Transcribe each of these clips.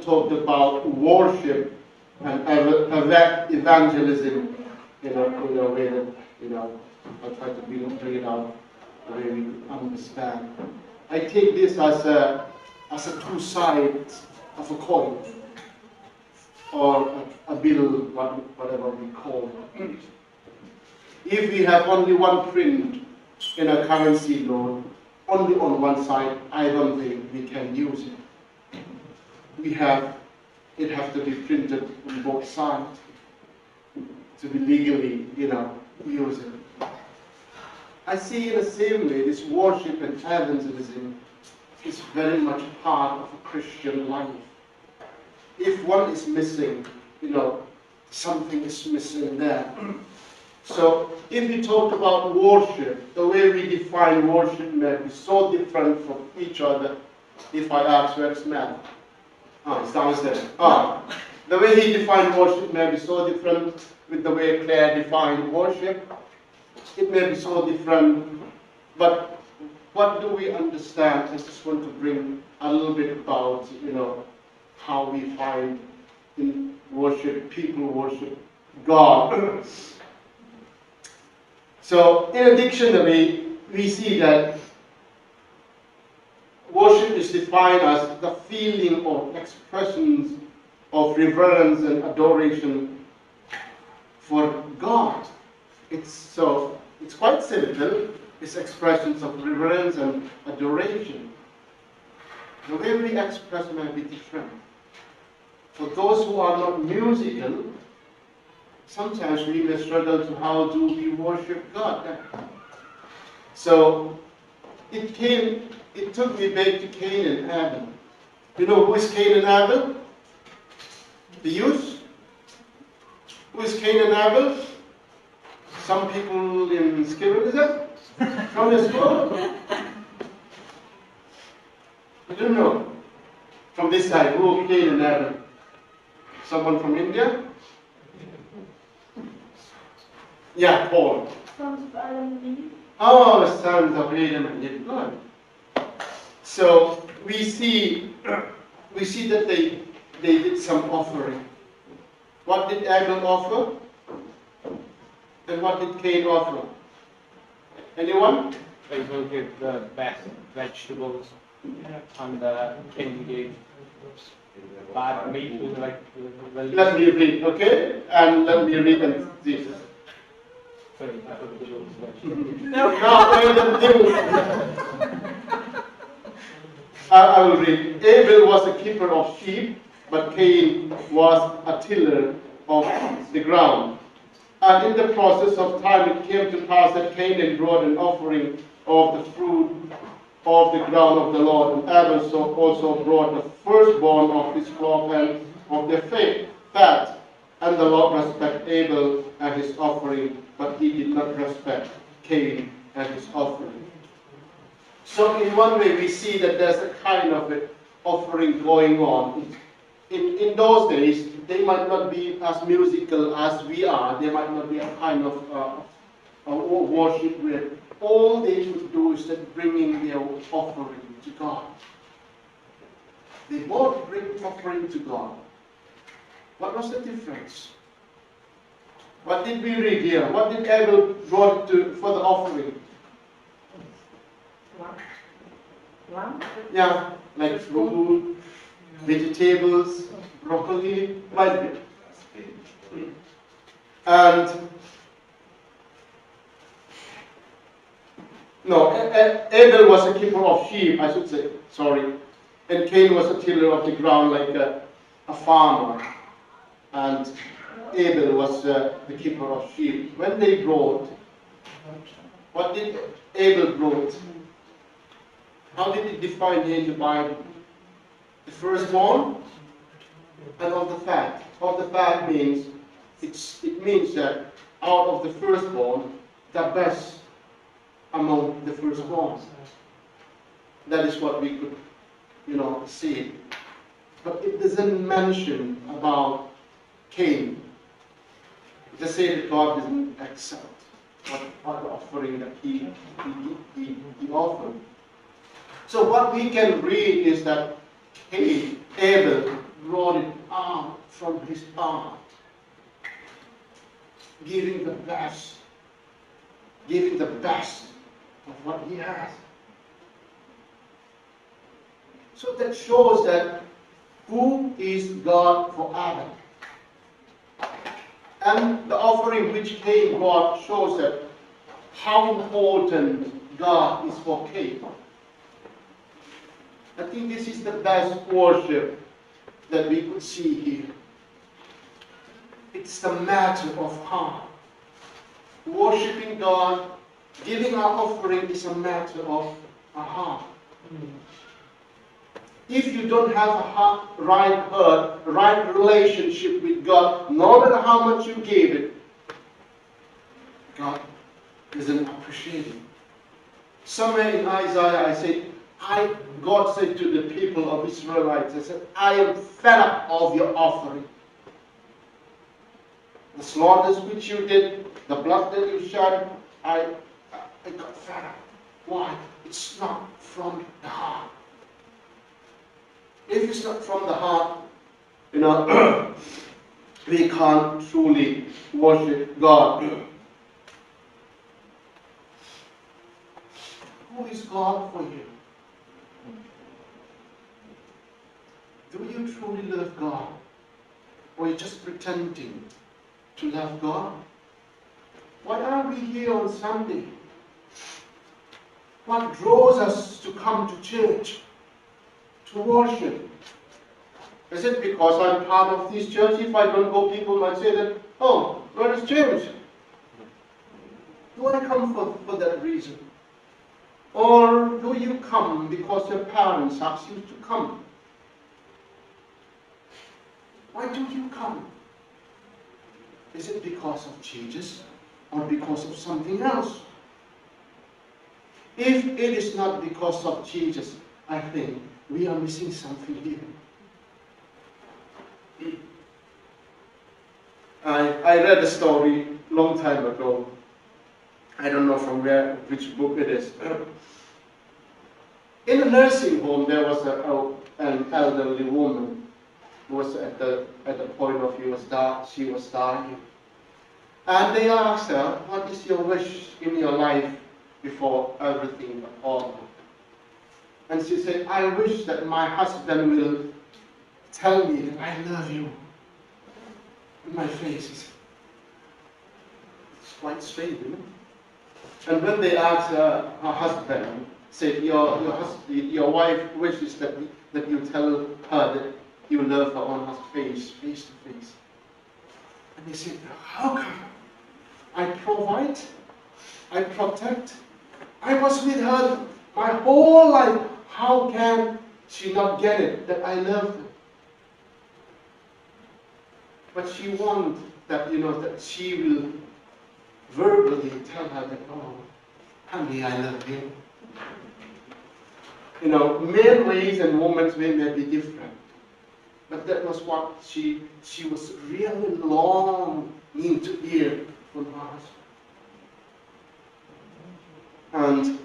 talk about worship and evangelism in a way that, I'll try to bring it out the way we understand. I take this as a two sides of a coin, or a bill, whatever we call it. If we have only one print in a currency note, only on one side, I don't think we can use it. It has to be printed on both sides to be legally, use it. I see in the same way this worship and evangelism is very much part of a Christian life. If one is missing, something is missing there. So if we talk about worship, the way we define worship may be so different from each other. If I ask, where is Matt? It's downstairs. The way he defined worship may be so different with the way Claire defined worship. It may be so different, but what do we understand? I just want to bring a little bit about, how we find in worship, people worship God. So in a dictionary, we see that worship is defined as the feeling or expressions of reverence and adoration for God. It's quite simple. It's expressions of reverence and adoration. The way we express may be different. For those who are not musical, sometimes we may struggle to how do we worship God. So it took me back to Cain and Abel. You know who is Cain and Abel? The youth? Who is Cain and Abel? Some people in Evangelism? From the school? I don't know. From this side, who are Cain and Abel? Someone from India? Yeah, Paul. Sons of Adam and Eve. Oh, sons of Adam and Eve. Good. So we see that they did some offering. What did Abel offer? And what did Cain offer? Anyone? They will give the best vegetables, and Cain gave bad meat, like Let me read, okay? And let me read and this. Sorry, that was the rules. I will read. Abel was a keeper of sheep, but Cain was a tiller of the ground. And in the process of time it came to pass that Cain brought an offering of the fruit of the ground of the Lord, and Abel also brought the firstborn of his flock and of their fat. And the Lord respected Abel and his offering, but he did not respect Cain and his offering. So in one way we see that there's a kind of offering going on. In those days, they might not be as musical as we are. They might not be a kind of worship where all they would do is that bringing their offering to God. They both bring offering to God. What was the difference? What did we read here? What did Abel brought for the offering? Lamb? Yeah, like food, vegetables, broccoli, like it. And no, Abel was a keeper of sheep, I should say, sorry. And Cain was a tiller of the ground, like a farmer. And Abel was the keeper of sheep. When they brought, what did Abel brought? How did it define here in the Bible? The firstborn and of the fat. Of the fat means it means that out of the firstborn, the best among the firstborn. That is what we could, see. But it doesn't mention about Cain. It just says that God doesn't accept what offering that he offered. So what we can read is that Abel brought it out from his heart, giving the best of what he has. So that shows that who is God for Adam. And the offering which Cain brought shows that how important God is for Cain. I think this is the best worship that we could see here. It's the matter of heart. Worshipping God, giving our offering is a matter of a heart. If you don't have a right relationship with God, no matter how much you gave it, God doesn't appreciate it. Somewhere in Isaiah, God said to the people of Israelites, I said, I am fed up of your offering. The slaughters which you did, the blood that you shed, I got fed up. Why? It's not from the heart. If it's not from the heart, we can't truly worship God. Who is God for you? Do you truly love God? Or are you just pretending to love God? Why are we here on Sunday? What draws us to come to church, to worship? Is it because I'm part of this church? If I don't go, people might say that, oh, where is James? Do I come for that reason? Or do you come because your parents ask you to come? Why do you come? Is it because of Jesus or because of something else? If it is not because of Jesus, I think we are missing something here. I read a story long time ago. I don't know from which book it is. In a nursing home, there was an elderly woman who was at the point of she was dying. And they asked her, what is your wish in your life before everything over? And she said, I wish that my husband will tell me that I love you. In my face. It's quite strange, isn't it? And when they asked her husband, said, your wife wishes that you tell her that you love her on her face to face. And he said, how come? I provide, I protect. I was with her my whole life. How can she not get it that I love her? But she wants that, that she will verbally tell her that, oh, honey, I love you. Men ways and women's ways may be different. But that was what she was really longing to hear from her husband.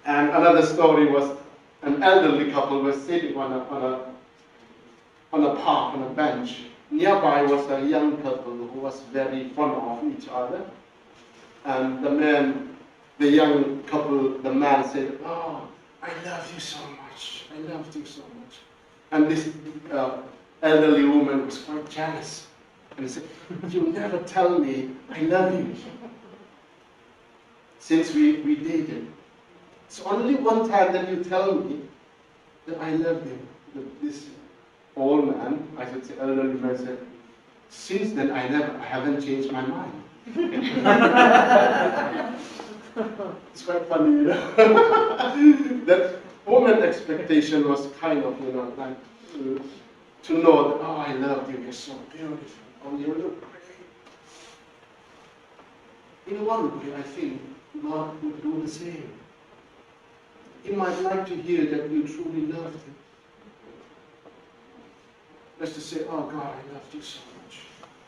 And another story was an elderly couple was sitting on a park, on a bench. Nearby was a young couple who was very fond of each other. And the young couple, the man said, oh, I love you so much. I loved you so much. And this elderly woman was quite jealous. And said, you never tell me I love you. Since we dated. It's only one time that you tell me that I love you. This old man, I should say elderly man, said, since then I haven't changed my mind. It's quite funny, That woman's expectation was kind of, like to know that, oh, I love you, you're so beautiful, oh, you look great. In one way, I think God would do the same. He might like to hear that you truly loved him. Just to say, oh God, I loved you so much.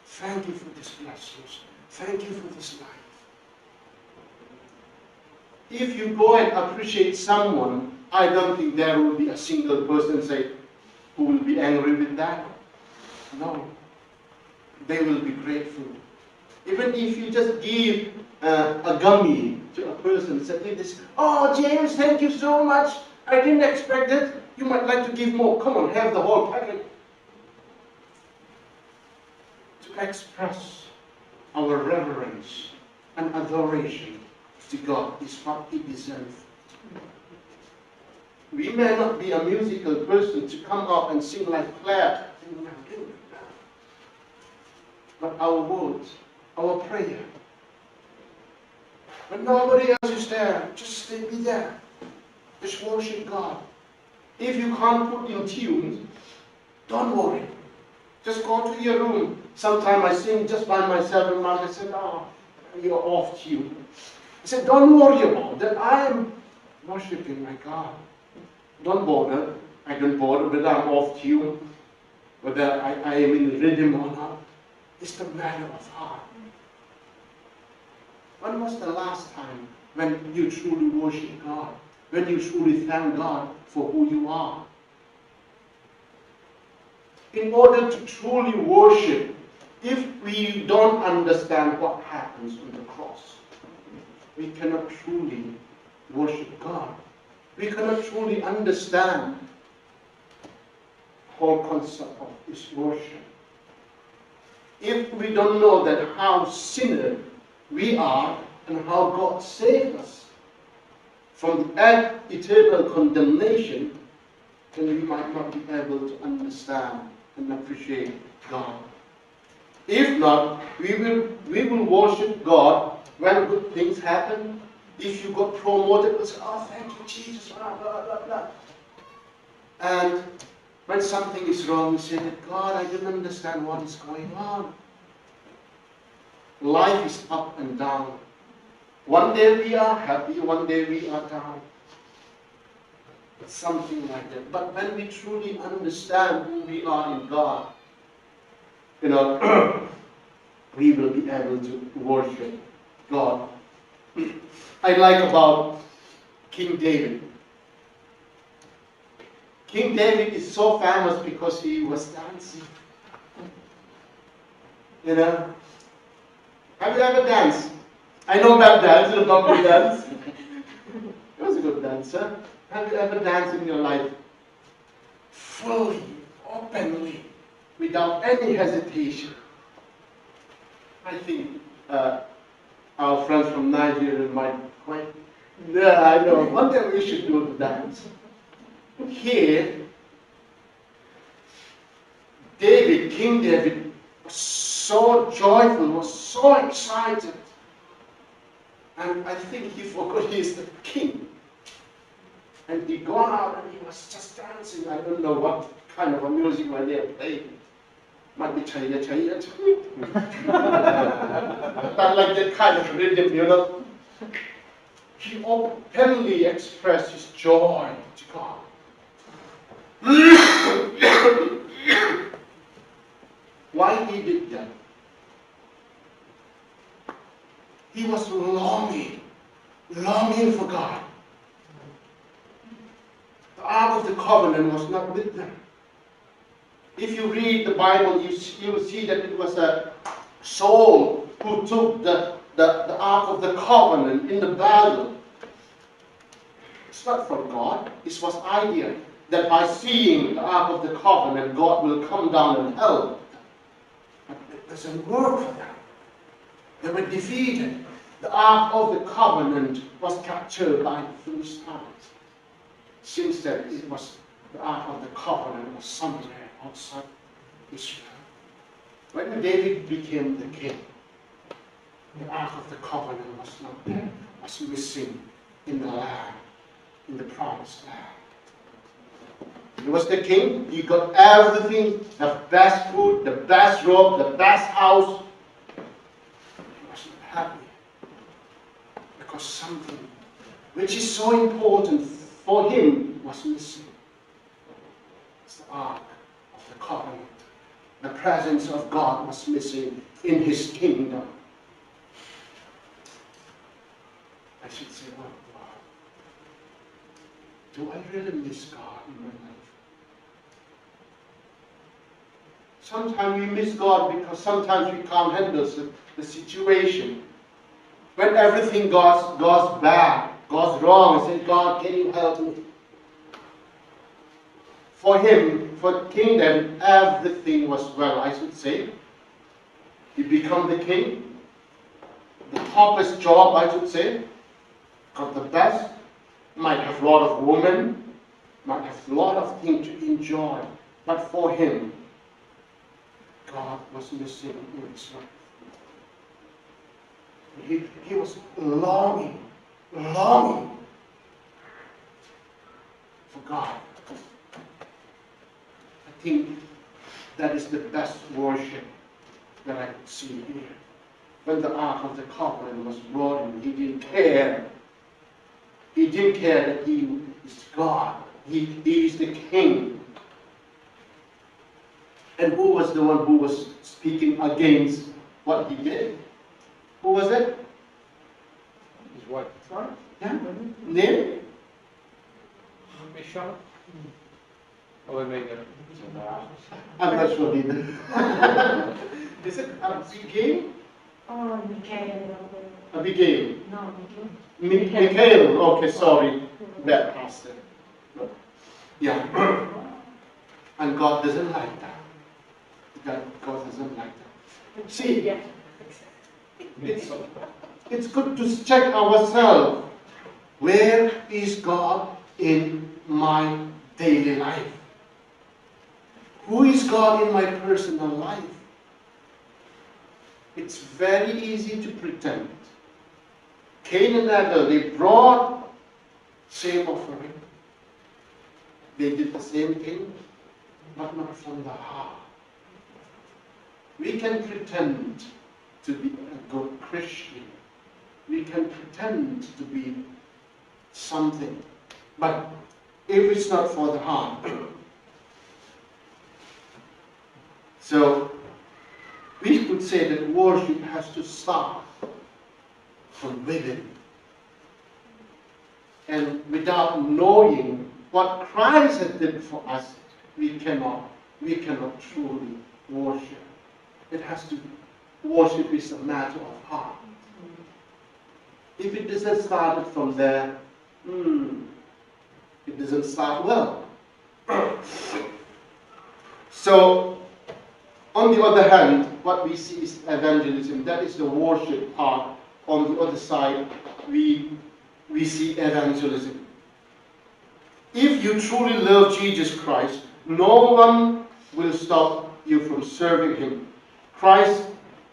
Thank you for this blessings. Thank you for this life. If you go and appreciate someone, I don't think there will be a single person who will be be angry with that? No. They will be grateful. Even if you just give a gummy to a person, say this, oh James, thank you so much. I didn't expect it. You might like to give more. Come on, have the whole packet. To express our reverence and adoration to God is what He deserves. We may not be a musical person to come up and sing like Claire, but our words, our prayer, when nobody else is there, just stay be there. Just worship God. If you can't put in tune, don't worry. Just go to your room. Sometimes I sing just by myself, and Mother said, oh, you're off tune. I said, don't worry about that. I am worshiping my God. Don't bother. I don't bother whether I'm off tune, whether I am in rhythm or not. It's the matter of heart. When was the last time when you truly worship God? When you truly thank God for who you are? In order to truly worship, if we don't understand what happens on the cross, we cannot truly worship God. We cannot truly understand the whole concept of this worship. If we don't know that how sinner we are and how God saved us from the eternal condemnation, then we might not be able to understand and appreciate God. If not, we will worship God when good things happen. If you got promoted, we'll say, oh, thank you, Jesus, blah, blah, blah, blah. And when something is wrong, we say that, God, I didn't understand what is going on. Life is up and down. One day we are happy, one day we are down. Something like that. But when we truly understand who we are in God, we will be able to worship God. I like about King David. King David is so famous because he was dancing. Have you ever danced? I know about dance, the bumper dance. He was a good dancer. Have you ever danced in your life? Fully, openly, without any hesitation. I think our friends from Nigeria might quite, yeah, I know, one day we should do the dance. Here, King David, was so joyful, was so excited. And I think he forgot he is the king. And he gone out and he was just dancing. I don't know what kind of a music were they playing. Might be chaya chaya chaya. Not like that kind of rhythm, He openly expressed his joy to God. Why he did that? He was longing for God. The Ark of the Covenant was not with them. If you read the Bible, you will see that it was a Saul who took the Ark of the Covenant in the battle. It's not for God. It was idea that by seeing the Ark of the Covenant, God will come down and help. But it doesn't work for them. They were defeated. The Ark of the Covenant was captured by the Philistines. Since then, it was the Ark of the Covenant was somewhere outside Israel. When David became the king, the Ark of the Covenant was not there, was missing in the land, in the promised land. He was the king, he got everything, the best food, the best robe, the best house. He was not happy because something which is so important for him was missing. It's the Ark of the Covenant. The presence of God was missing in his kingdom. I should say, oh God, do I really miss God in my life? Sometimes we miss God because sometimes we can't handle the situation. When everything goes bad, goes wrong, I say, God, can you help me? For him, for King David, everything was well, I should say. He became the king. The toppest job, I should say. Got the best. Might have a lot of women. Might have a lot of things to enjoy. But for him, God was missing in his life. He was longing for God. I think that is the best worship that I could see here. When the Ark of the Covenant was brought in, he didn't care. He didn't care that he is God. He is the king. And who was the one who was speaking against what he did? Who was it? His wife. Yeah. Name? Michelle? Oh, wait, wait, I'm not sure either. Is it Abigail? Oh, Michael. Abigail. No, Michael. Michael. Okay, sorry. Bad pastor. Yeah. And God doesn't like that. God doesn't like that. See, Yeah. it's good to check ourselves. Where is God in my daily life? Who is God in my personal life? It's very easy to pretend. Cain and Abel, they brought same offering. They did the same thing, but not from the heart. We can pretend to be a good Christian. We can pretend to be something. But if it's not for the heart. So, we could say that worship has to start from within. And without knowing what Christ has done for us, we cannot truly worship. It has to, worship is a matter of heart. If it doesn't start from there, it doesn't start well. So, on the other hand, what we see is evangelism. That is the worship part. On the other side, we see evangelism. If you truly love Jesus Christ, no one will stop you from serving him. Christ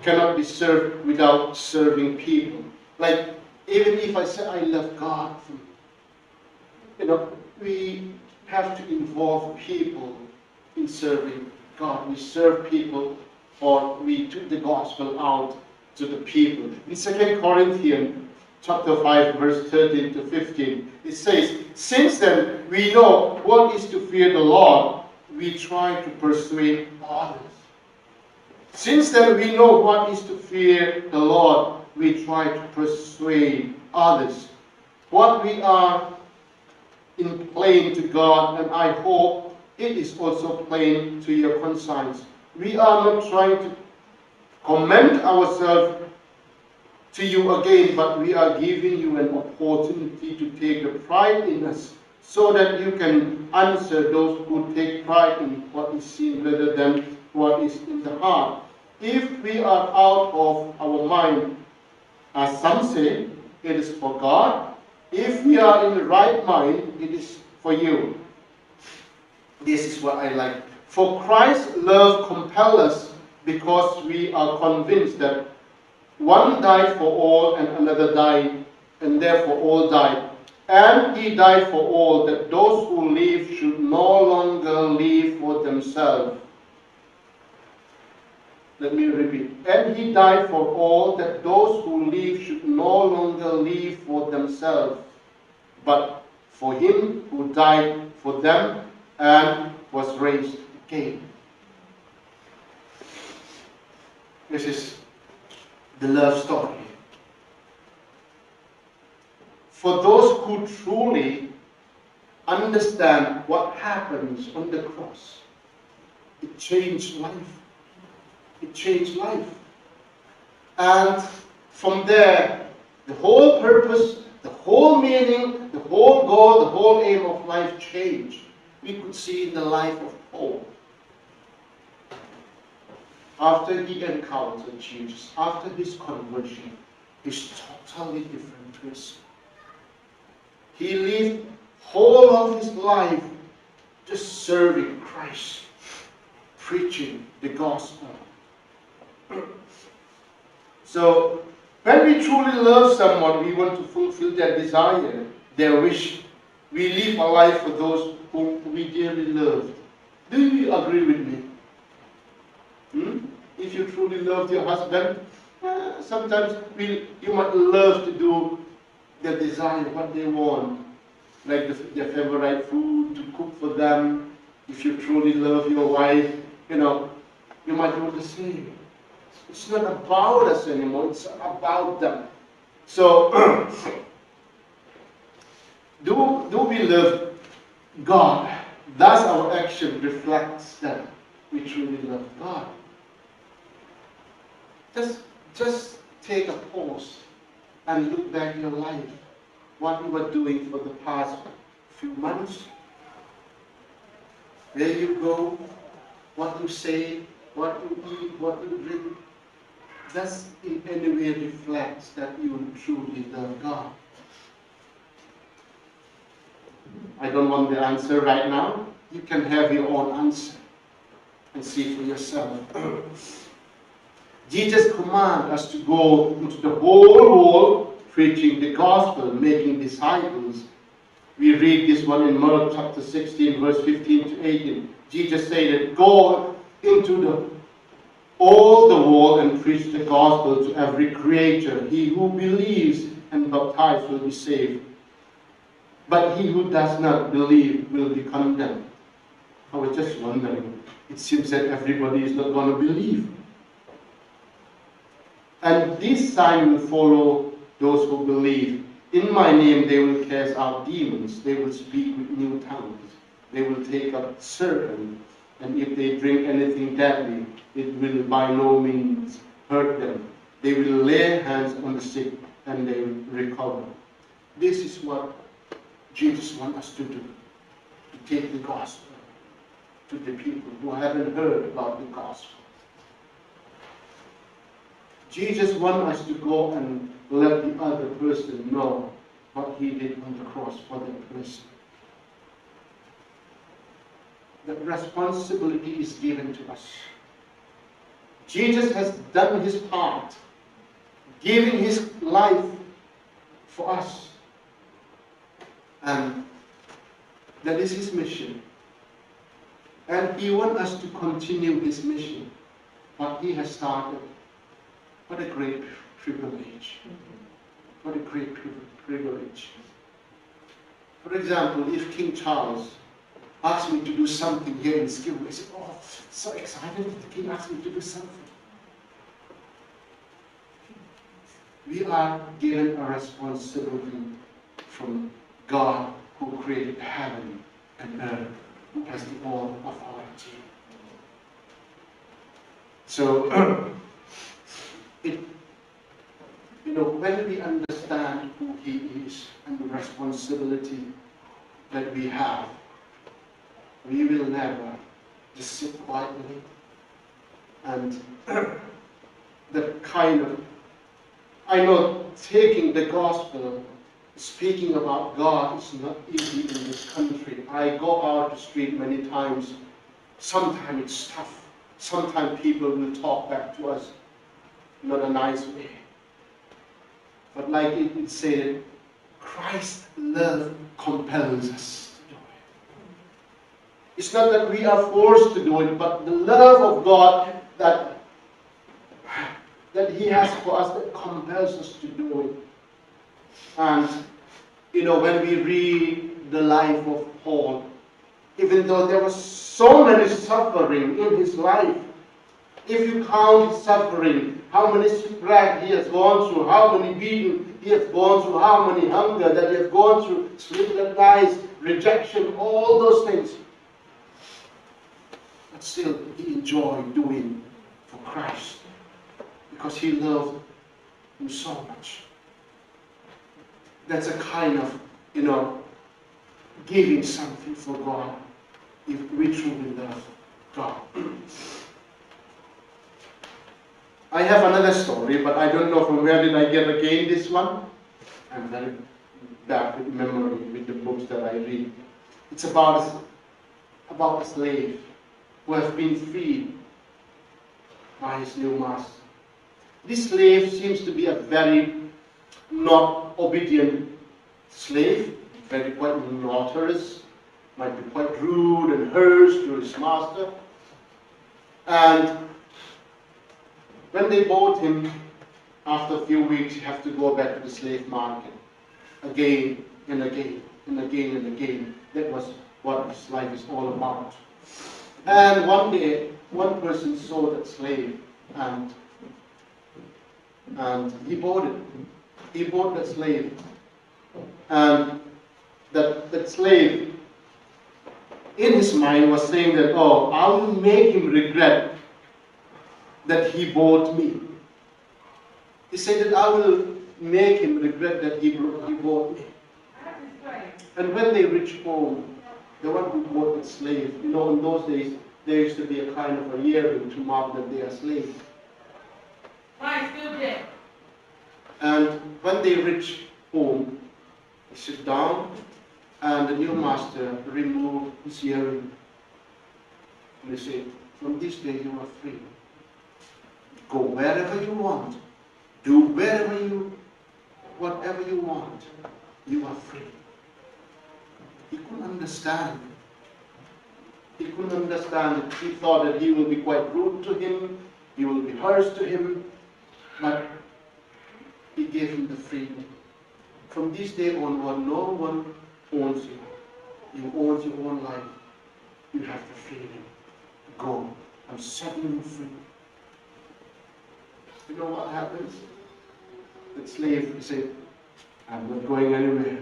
cannot be served without serving people. Like, even if I say I love God, we have to involve people in serving God. We serve people, or we took the gospel out to the people. In 2 Corinthians chapter 5, verse 13 to 15, it says, since then we know what is to fear the Lord, we try to persuade others. Since then we know what is to fear the Lord, we try to persuade others. What we are in plain to God, and I hope it is also plain to your conscience. We are not trying to commend ourselves to you again, but we are giving you an opportunity to take the pride in us, so that you can answer those who take pride in what is seen rather than what is in the heart. If we are out of our mind, as some say, it is for God. If we are in the right mind, it is for you. This is what I like. For Christ's love compels us, because we are convinced that one died for all and another died, and therefore all died. And he died for all, that those who live should no longer live for themselves. Let me repeat. And he died for all, that those who live should no longer live for themselves, but for him who died for them and was raised again. This is the love story. For those who truly understand what happens on the cross, it changed life. It changed life. And from there, the whole purpose, the whole meaning, the whole goal, the whole aim of life changed. We could see in the life of Paul. After he encountered Jesus, after his conversion, he's totally different person. He lived whole of his life just serving Christ, preaching the gospel. So, when we truly love someone, we want to fulfill their desire, their wish. We live a life for those whom we dearly love. Do you agree with me? If you truly love your husband, sometimes you might love to do their desire, what they want, like their favorite food, to cook for them. If you truly love your wife, you might do the same. It's not about us anymore, it's about them. So, do we love God? Does our action reflects that we truly love God? Just take a pause and look back your life, what you were doing for the past few months, where you go, what you say, what you eat, what you drink. Does in any way reflects that you truly love God? I don't want the answer right now. You can have your own answer and see for yourself. Jesus commands us to go into the whole world, preaching the gospel, making disciples. We read this one in Mark chapter 16, verse 15 to 18. Jesus said, go into all the world and preach the gospel to every creature. He who believes and baptized will be saved, but he who does not believe will be condemned. I was just wondering, it seems that everybody is not going to believe. And this sign will follow those who believe. In my name they will cast out demons, they will speak with new tongues, they will take up serpents, and if they drink anything deadly, it will by no means hurt them. They will lay hands on the sick and they will recover. This is what Jesus wants us to do, to take the gospel to the people who haven't heard about the gospel. Jesus wants us to go and let the other person know what he did on the cross for that person. The responsibility is given to us. Jesus has done his part, giving his life for us. And that is his mission. And he wants us to continue his mission, what he has started. What a great privilege. What a great privilege. For example, if King Charles asked me to do something here in school, I said, oh, so excited that the king asked me to do something. We are given a responsibility from God who created heaven and earth, who has the all authority. So, when we understand who he is and the responsibility that we have, we will never just sit quietly. And I know taking the gospel, speaking about God is not easy in this country. I go out the street many times. Sometimes it's tough. Sometimes people will talk back to us not a nice way. But like it said, Christ's love compels us to do it. It's not that we are forced to do it, but the love of God that he has for us that compels us to do it. And, when we read the life of Paul, even though there was so many suffering in his life, if you count his suffering, how many shipwrecks he has gone through, how many beatings he has gone through, how many hunger that he has gone through, sleepless nights, rejection, all those things. But still, he enjoyed doing for Christ because he loved him so much. That's a kind of, giving something for God if we truly love God. I have another story, but I don't know from where did I get again this one. I'm very bad with memory with the books that I read. It's about a slave who has been freed by his new master. This slave seems to be a very not obedient slave, very quite notorious, might be quite rude and harsh to his master. And when they bought him, after a few weeks, you have to go back to the slave market again and again and again and again. That was what his life is all about. And one day, one person saw that slave and he bought it. He bought that slave. And that slave, in his mind, was saying that, oh, I will make him regret that he bought me. He said that I will make him regret that he bought me. And when they reached home, the one who bought the slave, in those days, there used to be a kind of a earring to mark that they are slaves. And when they reached home, they sit down, and the new master removed his earring. And they said, from this day you are free. Go wherever you want. Do whatever you want. You are free. He couldn't understand. He couldn't understand it. He thought that he will be quite rude to him. He will be harsh to him. But he gave him the freedom. From this day onward, no one owns you. You own your own life. You have the freedom. Go. I'm setting you free. You know what happens? The slave said, I'm not going anywhere.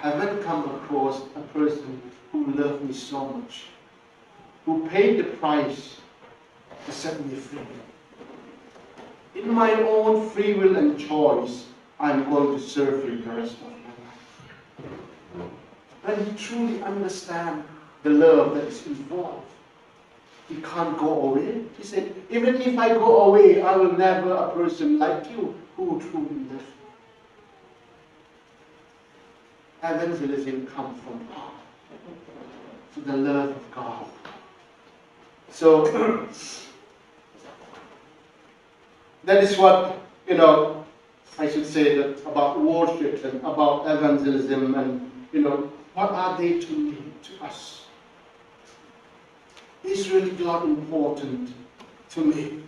I haven't come across a person who loved me so much, who paid the price to set me free. In my own free will and choice, I'm going to serve you the rest of my life. When you truly understand the love that is involved, you can't go away. He said, even if I go away, I will never a person like you who will truly love me. Evangelism comes from God, to the love of God. So, that is what, I should say that about worship and about evangelism and, what are they to me, to us? Is really God important to me?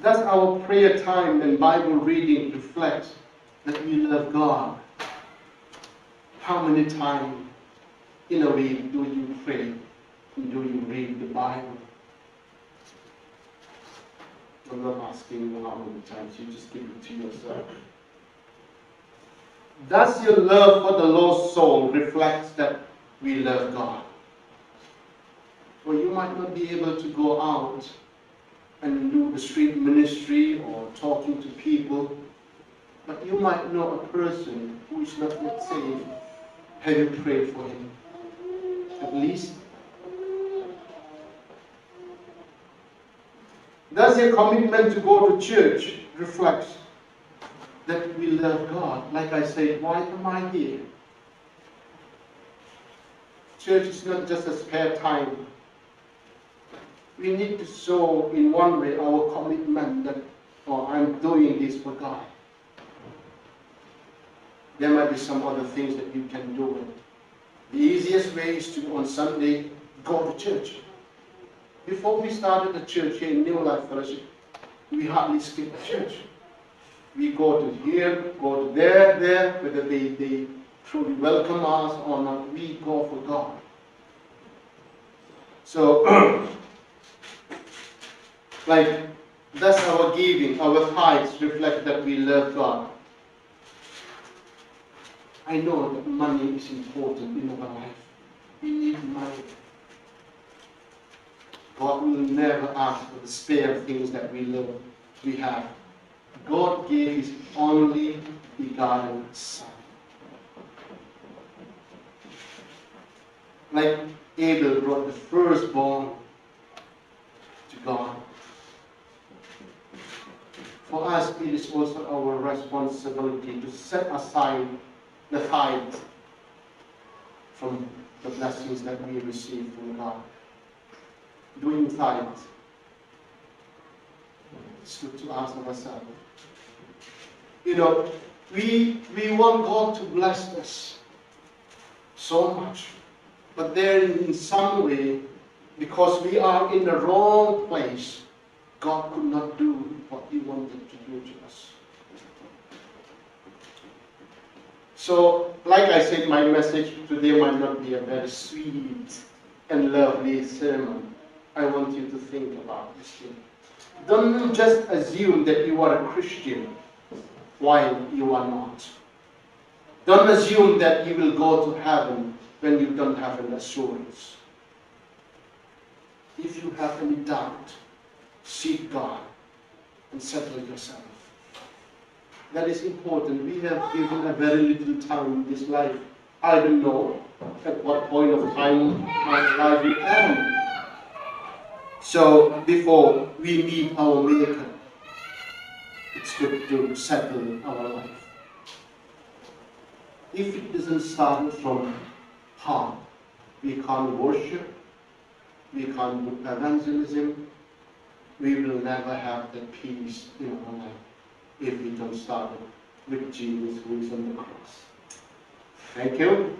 Does our prayer time and Bible reading reflect that we love God? How many times in a week do you pray and do you read the Bible? I'm not asking you how many times, you just give it to yourself. Does your love for the lost soul reflect that we love God? Or you might not be able to go out and do the street ministry or talking to people, but you might know a person who is not yet saved. Have you prayed for him? At least. Does your commitment to go to church reflect that we love God? Like I said, why am I here? Church is not just a spare time. We need to show in one way our commitment that, I'm doing this for God. There might be some other things that you can do. The easiest way is to, on Sunday, go to church. Before we started the church here in New Life Fellowship, we hardly skip the church. We go to here, go to there, whether they truly welcome us or not, we go for God. So, does our giving, our tithes reflect that we love God? I know that money is important in our life. We need money. God will never ask for the spare things that we have. God gave His only begotten Son. Like Abel brought the firstborn to God. For us, it is also our responsibility to set aside the tithe from the blessings that we receive from God. Doing tithe, it's good to ask ourselves. You know, we want God to bless us so much, but then in some way, because we are in the wrong place, God could not do what He wanted to do to us. So, like I said, my message today might not be a very sweet and lovely sermon. I want you to think about this thing. Don't just assume that you are a Christian while you are not. Don't assume that you will go to heaven when you don't have an assurance. If you have any doubt, seek God and settle yourself. That is important. We have given a very little time in this life. I don't know at what point of time my life will end. So before we meet our Maker, it's good to settle our life. If it doesn't start from heart, we can't worship, we can't do evangelism, we will never have that peace in our life if we don't start with Jesus who is on the cross. Thank you.